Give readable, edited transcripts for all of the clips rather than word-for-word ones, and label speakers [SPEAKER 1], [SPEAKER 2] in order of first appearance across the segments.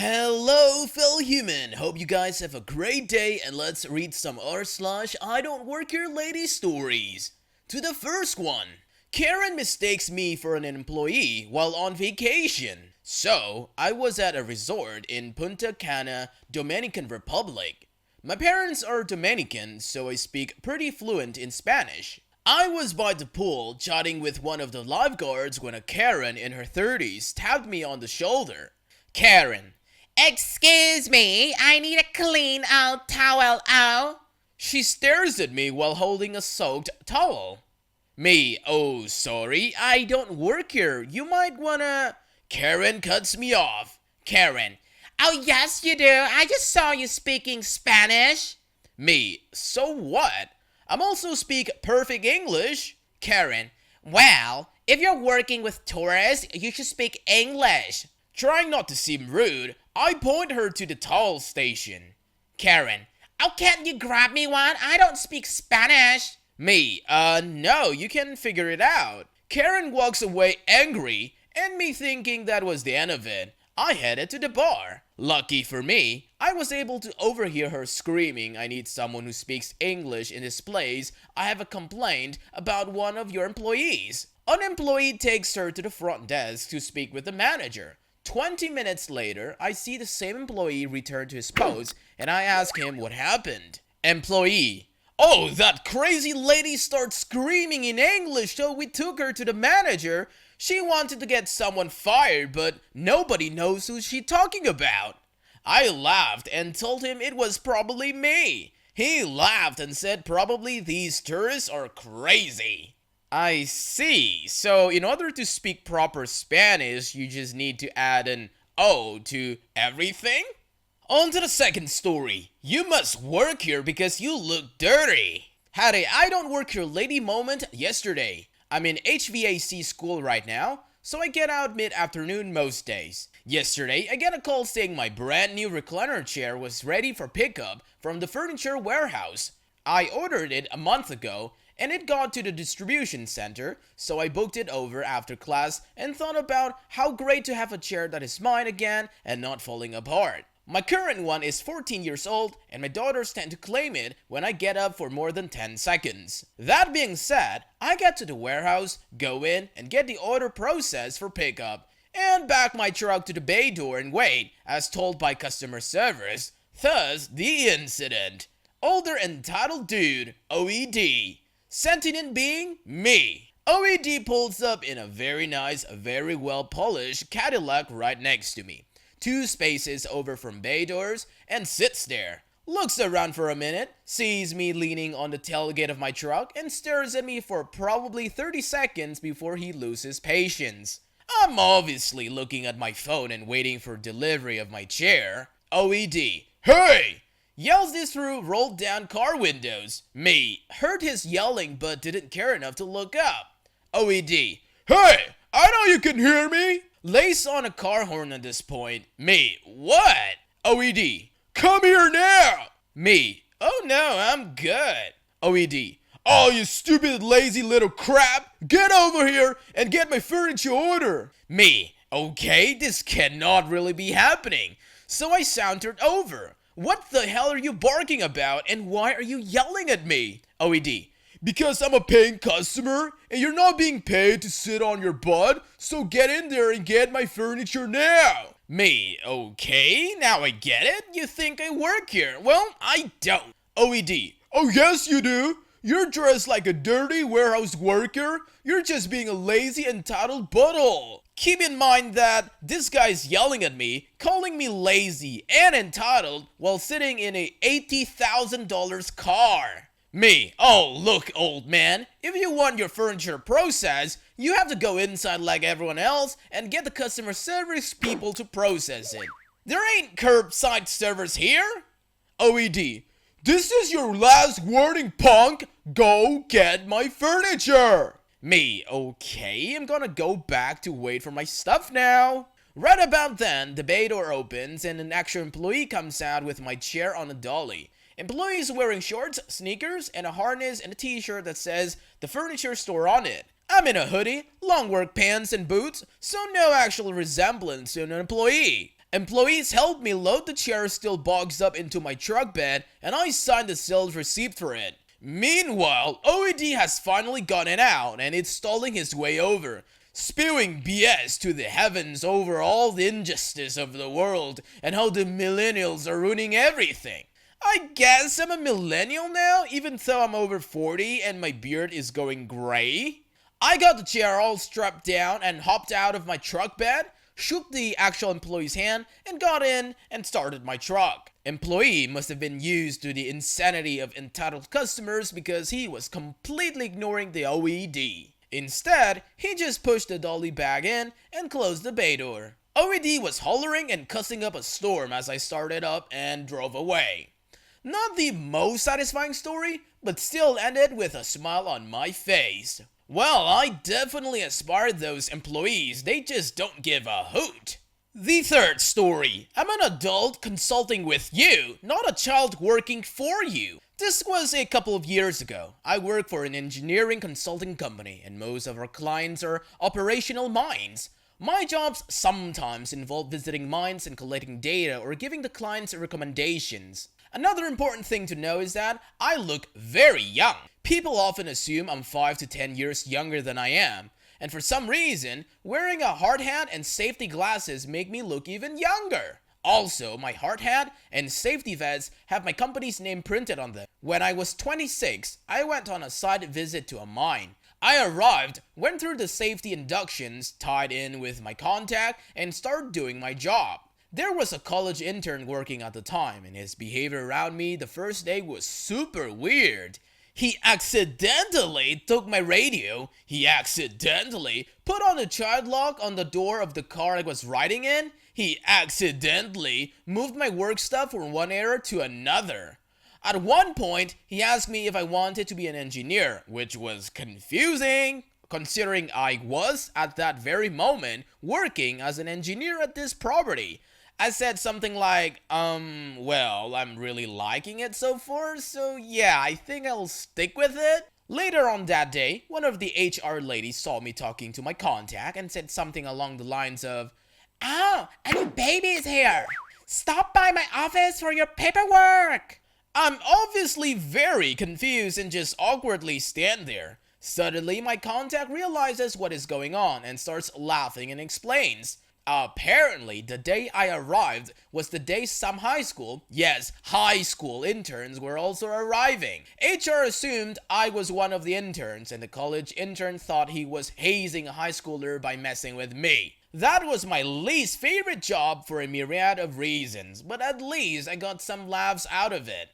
[SPEAKER 1] Hello, fellow human. Hope you guys have a great day, and let's read some r/I don't work here lady stories. To the first one. Karen mistakes me for an employee while on vacation. So, I was at a resort in Punta Cana, Dominican Republic. My parents are Dominican, so I speak pretty fluent in Spanish. I was by the pool chatting with one of the lifeguards when a Karen in her 30s tapped me on the shoulder. Karen.
[SPEAKER 2] Excuse me, I need a clean out towel out.
[SPEAKER 1] She stares at me while holding a soaked towel. Me, oh sorry, I don't work here. You might wanna... Karen cuts me off. Karen.
[SPEAKER 2] Oh yes you do, I just saw you speaking Spanish.
[SPEAKER 1] Me, so what? I'm also speak perfect English.
[SPEAKER 2] Karen. Well, if you're working with tourists, you should speak English.
[SPEAKER 1] Trying not to seem rude, I point her to the towel station.
[SPEAKER 2] Karen. Oh, can't you grab me one? I don't speak Spanish.
[SPEAKER 1] Me, no, you can figure it out. Karen walks away angry, and me thinking that was the end of it, I headed to the bar. Lucky for me, I was able to overhear her screaming, "I need someone who speaks English in this place. I have a complaint about one of your employees." An employee takes her to the front desk to speak with the manager. 20 minutes later, I see the same employee return to his post, and I ask him what happened. Employee. Oh, that crazy lady starts screaming in English, so we took her to the manager. She wanted to get someone fired, but nobody knows who she's talking about. I laughed and told him it was probably me. He laughed and said probably these tourists are crazy. I see. So in order to speak proper Spanish, you just need to add an O to everything? On to the second story. You must work here because you look dirty. Had a I don't work here lady moment yesterday. I'm in HVAC school right now, so I get out mid-afternoon most days. Yesterday, I get a call saying my brand new recliner chair was ready for pickup from the furniture warehouse. I ordered it a month ago, and it got to the distribution center, so I booked it over after class and thought about how great to have a chair that is mine again and not falling apart. My current one is 14 years old, and my daughters tend to claim it when I get up for more than 10 seconds. That being said, I get to the warehouse, go in, and get the order processed for pickup, and back my truck to the bay door and wait, as told by customer service. Thus, the incident. Older entitled dude, OED. Sentient being, me. OED pulls up in a very nice, very well polished Cadillac right next to me. 2 spaces over from bay doors, and sits there. Looks around for a minute, sees me leaning on the tailgate of my truck, and stares at me for probably 30 seconds before he loses patience. I'm obviously looking at my phone and waiting for delivery of my chair. OED, hey! Yells this through rolled down car windows. Me, heard his yelling but didn't care enough to look up. OED, hey! I know you can hear me! Lays on a car horn at this point. Me, what? OED, come here now! Me, oh no, I'm good. OED, oh you stupid lazy little crap! Get over here and get my furniture order! Me, okay, this cannot really be happening. So I sauntered over. What the hell are you barking about, and why are you yelling at me? OED, because I'm a paying customer, and you're not being paid to sit on your butt, so get in there and get my furniture now. Me, okay, now I get it. You think I work here. Well, I don't. OED, oh yes you do. You're dressed like a dirty warehouse worker. You're just being a lazy, entitled butthole. Keep in mind that this guy's yelling at me, calling me lazy and entitled while sitting in a $80,000 car. Me, oh look old man, if you want your furniture processed, you have to go inside like everyone else and get the customer service people to process it. There ain't curbside servers here. OED, this is your last warning, punk. Go get my furniture. Me, okay, I'm gonna go back to wait for my stuff now. Right about then, the bay door opens and an actual employee comes out with my chair on a dolly. Employee is wearing shorts, sneakers, and a harness and a t-shirt that says the furniture store on it. I'm in a hoodie, long work pants, and boots, so no actual resemblance to an employee. Employees helped me load the chair still boxed up into my truck bed, and I signed the sales receipt for it. Meanwhile, OED has finally gotten out and it's stalling his way over, spewing BS to the heavens over all the injustice of the world and how the millennials are ruining everything. I guess I'm a millennial now, even though I'm over 40 and my beard is going gray. I got the chair all strapped down and hopped out of my truck bed, shook the actual employee's hand, and got in and started my truck. Employee must have been used to the insanity of entitled customers because he was completely ignoring the OED. Instead, he just pushed the dolly bag in and closed the bay door. OED was hollering and cussing up a storm as I started up and drove away. Not the most satisfying story, but still ended with a smile on my face. Well, I definitely aspire those employees, they just don't give a hoot. The third story. I'm an adult consulting with you, not a child working for you. This was a couple of years ago. I work for an engineering consulting company, and most of our clients are operational minds. My jobs sometimes involve visiting mines and collecting data or giving the clients recommendations. Another important thing to know is that I look very young. People often assume I'm 5 to 10 years younger than I am, and for some reason, wearing a hard hat and safety glasses make me look even younger. Also, my hard hat and safety vests have my company's name printed on them. When I was 26, I went on a site visit to a mine. I arrived, went through the safety inductions, tied in with my contact, and started doing my job. There was a college intern working at the time, and his behavior around me the first day was super weird. He accidentally took my radio, he accidentally put on a child lock on the door of the car I was riding in, he accidentally moved my work stuff from one area to another. At one point, he asked me if I wanted to be an engineer, which was confusing, considering I was, at that very moment, working as an engineer at this property. I said something like, well, I'm really liking it so far, so yeah, I think I'll stick with it. Later on that day, one of the HR ladies saw me talking to my contact and said something along the lines of,
[SPEAKER 2] "Oh, a new baby is here. Stop by my office for your paperwork."
[SPEAKER 1] I'm obviously very confused and just awkwardly stand there. Suddenly, my contact realizes what is going on and starts laughing and explains. Apparently, the day I arrived was the day some high school interns were also arriving. HR assumed I was one of the interns, and the college intern thought he was hazing a high schooler by messing with me. That was my least favorite job for a myriad of reasons, but at least I got some laughs out of it.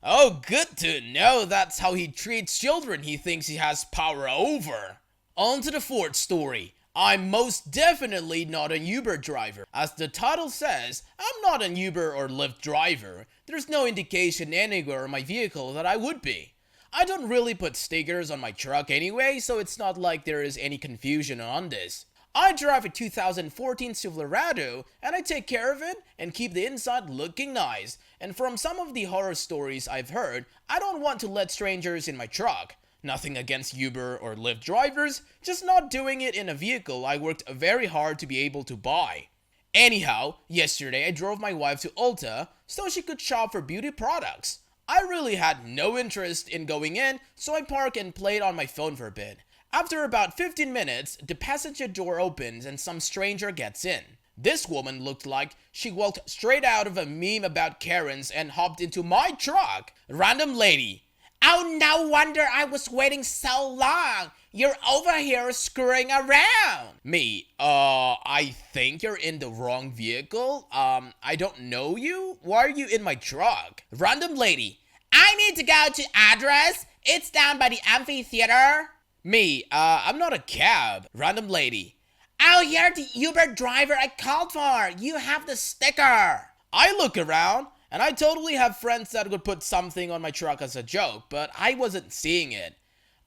[SPEAKER 1] Oh, good to know that's how he treats children he thinks he has power over. On to the fourth story. I'm most definitely not a Uber driver. As the title says, I'm not an Uber or Lyft driver. There's no indication anywhere in my vehicle that I would be. I don't really put stickers on my truck anyway, so it's not like there is any confusion on this. I drive a 2014 Silverado, and I take care of it and keep the inside looking nice. And from some of the horror stories I've heard, I don't want to let strangers in my truck. Nothing against Uber or Lyft drivers, just not doing it in a vehicle I worked very hard to be able to buy. Anyhow, yesterday I drove my wife to Ulta so she could shop for beauty products. I really had no interest in going in, so I parked and played on my phone for a bit. After about 15 minutes, the passenger door opens and some stranger gets in. This woman looked like she walked straight out of a meme about Karens and hopped into my truck. Random lady.
[SPEAKER 2] "Oh, no wonder I was waiting so long. You're over here screwing around."
[SPEAKER 1] Me, I think you're in the wrong vehicle. I don't know you. Why are you in my truck?
[SPEAKER 2] Random lady. "I need to go to address. It's down by the amphitheater."
[SPEAKER 1] Me, I'm not a cab. Random lady.
[SPEAKER 2] "Oh, you're the Uber driver I called for. You have the sticker."
[SPEAKER 1] I look around, and I totally have friends that would put something on my truck as a joke, but I wasn't seeing it.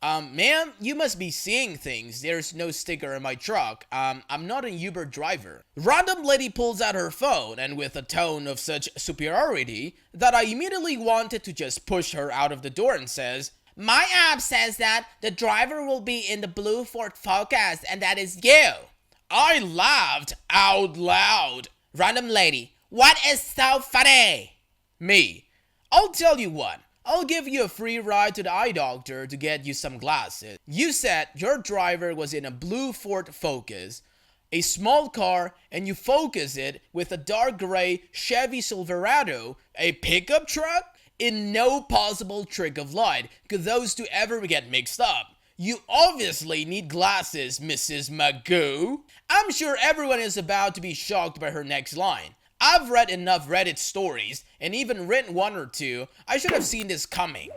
[SPEAKER 1] Ma'am, you must be seeing things. There's no sticker in my truck. I'm not a Uber driver. Random lady pulls out her phone, and with a tone of such superiority that I immediately wanted to just push her out of the door and says,
[SPEAKER 2] "My app says that the driver will be in the blue Ford Focus, and that is you."
[SPEAKER 1] I laughed out loud.
[SPEAKER 2] Random lady, what is so funny?
[SPEAKER 1] Me. I'll tell you what. I'll give you a free ride to the eye doctor to get you some glasses. You said your driver was in a blue Ford Focus, a small car, and you focus it with a dark gray Chevy Silverado, a pickup truck? In no possible trick of light could those two ever get mixed up. You obviously need glasses, Mrs. Magoo. I'm sure everyone is about to be shocked by her next line. I've read enough Reddit stories and even written one or two. I should have seen this coming.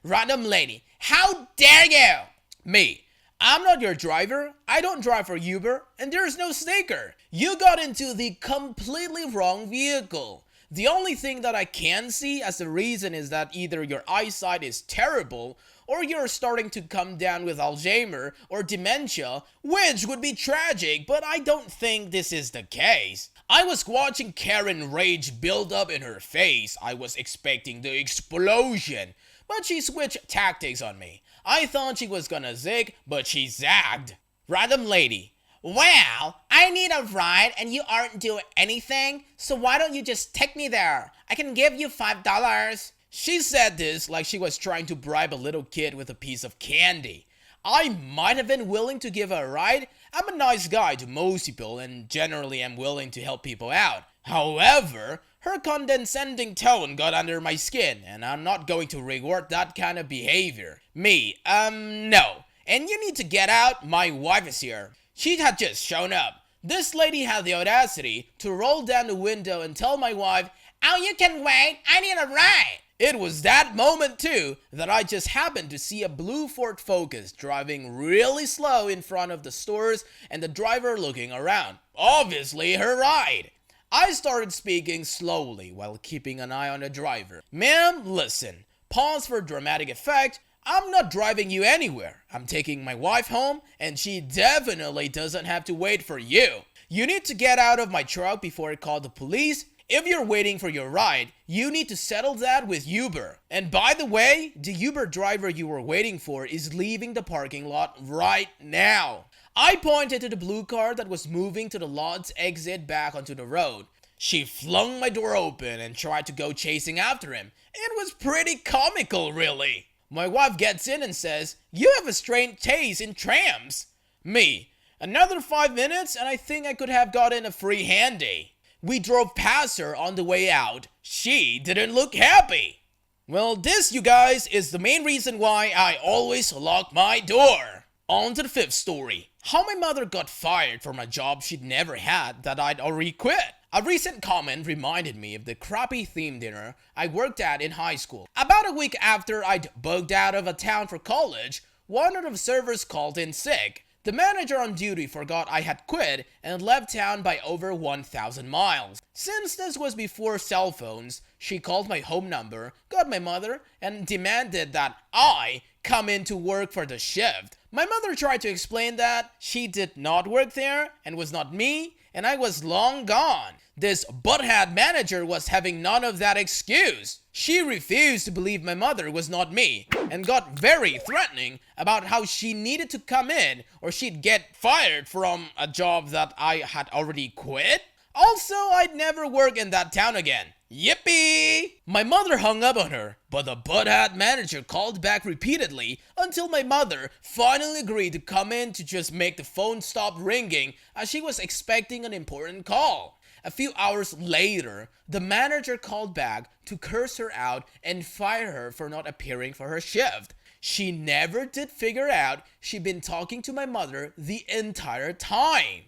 [SPEAKER 2] Random lady, how dare you?
[SPEAKER 1] Me. I'm not your driver. I don't drive for Uber, and there's no sticker. You got into the completely wrong vehicle. The only thing that I can see as a reason is that either your eyesight is terrible or you're starting to come down with Alzheimer or dementia, which would be tragic, but I don't think this is the case. I was watching Karen rage build up in her face. I was expecting the explosion, but she switched tactics on me. I thought she was gonna zig, but she zagged.
[SPEAKER 2] Random lady, well, I need a ride and you aren't doing anything, so why don't you just take me there? I can give you $5.
[SPEAKER 1] She said this like she was trying to bribe a little kid with a piece of candy. I might have been willing to give her a ride. I'm a nice guy to most people and generally am willing to help people out. However, her condescending tone got under my skin and I'm not going to reward that kind of behavior. Me, no. And you need to get out, my wife is here. She had just shown up. This lady had the audacity to roll down the window and tell my wife,
[SPEAKER 2] "Oh, you can wait, I need a ride."
[SPEAKER 1] It was that moment too that I just happened to see a blue Ford Focus driving really slow in front of the stores and the driver looking around. Obviously her ride. I started speaking slowly while keeping an eye on the driver. Ma'am, listen. Pause for dramatic effect. I'm not driving you anywhere. I'm taking my wife home and she definitely doesn't have to wait for you. You need to get out of my truck before I call the police. If you're waiting for your ride, you need to settle that with Uber. And by the way, the Uber driver you were waiting for is leaving the parking lot right now. I pointed to the blue car that was moving to the lot's exit back onto the road. She flung my door open and tried to go chasing after him. It was pretty comical, really. My wife gets in and says, "You have a strange taste in trams." Me. Another 5 minutes and I think I could have gotten a free handy. We drove past her on the way out. She didn't look happy. Well, this, you guys, is the main reason why I always lock my door. On to the fifth story. How my mother got fired from a job she'd never had that I'd already quit. A recent comment reminded me of the crappy theme dinner I worked at in high school. About a week after I'd booked out of a town for college, one of the servers called in sick. The manager on duty forgot I had quit and left town by over 1,000 miles. Since this was before cell phones, she called my home number, got my mother, and demanded that I come in to work for the shift. My mother tried to explain that she did not work there and was not me, and I was long gone. This butthead manager was having none of that excuse. She refused to believe my mother was not me and got very threatening about how she needed to come in or she'd get fired from a job that I had already quit. Also, I'd never work in that town again. Yippee! My mother hung up on her, but the butthead manager called back repeatedly until my mother finally agreed to come in to just make the phone stop ringing as she was expecting an important call. A few hours later, the manager called back to curse her out and fire her for not appearing for her shift. She never did figure out she'd been talking to my mother the entire time.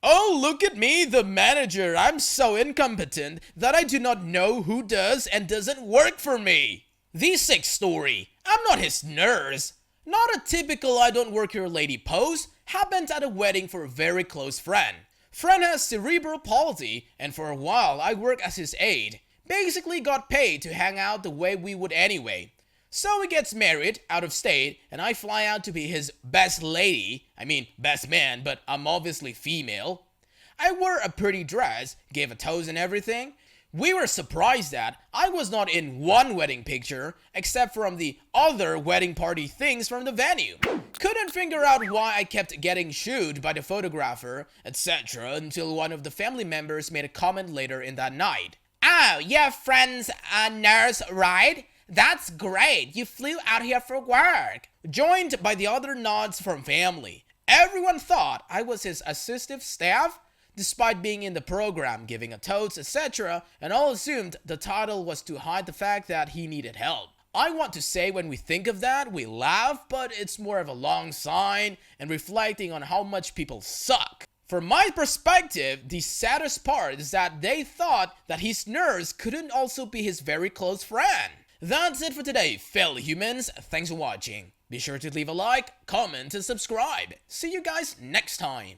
[SPEAKER 1] Oh, look at me, the manager. I'm so incompetent that I do not know who does and doesn't work for me. The sixth story. I'm not his nurse. Not a typical I don't work here lady pose. Happened at a wedding for a very close friend. Friend has cerebral palsy, and for a while I work as his aide. Basically got paid to hang out the way we would anyway. So he gets married out of state, and I fly out to be his best lady. I mean, best man, but I'm obviously female. I wore a pretty dress, gave a toast and everything. We were surprised that I was not in one wedding picture except from the other wedding party things from the venue. Couldn't figure out why I kept getting shooed by the photographer, etc. until one of the family members made a comment later in that night.
[SPEAKER 2] Oh, your friend's a nurse, right? That's great. You flew out here for work.
[SPEAKER 1] Joined by the other nods from family. Everyone thought I was his assistive staff, despite being in the program, giving a toast, etc., and all assumed the title was to hide the fact that he needed help. I want to say when we think of that, we laugh, but it's more of a long sign and reflecting on how much people suck. From my perspective, the saddest part is that they thought that his nurse couldn't also be his very close friend. That's it for today, fellow humans. Thanks for watching. Be sure to leave a like, comment, and subscribe. See you guys next time.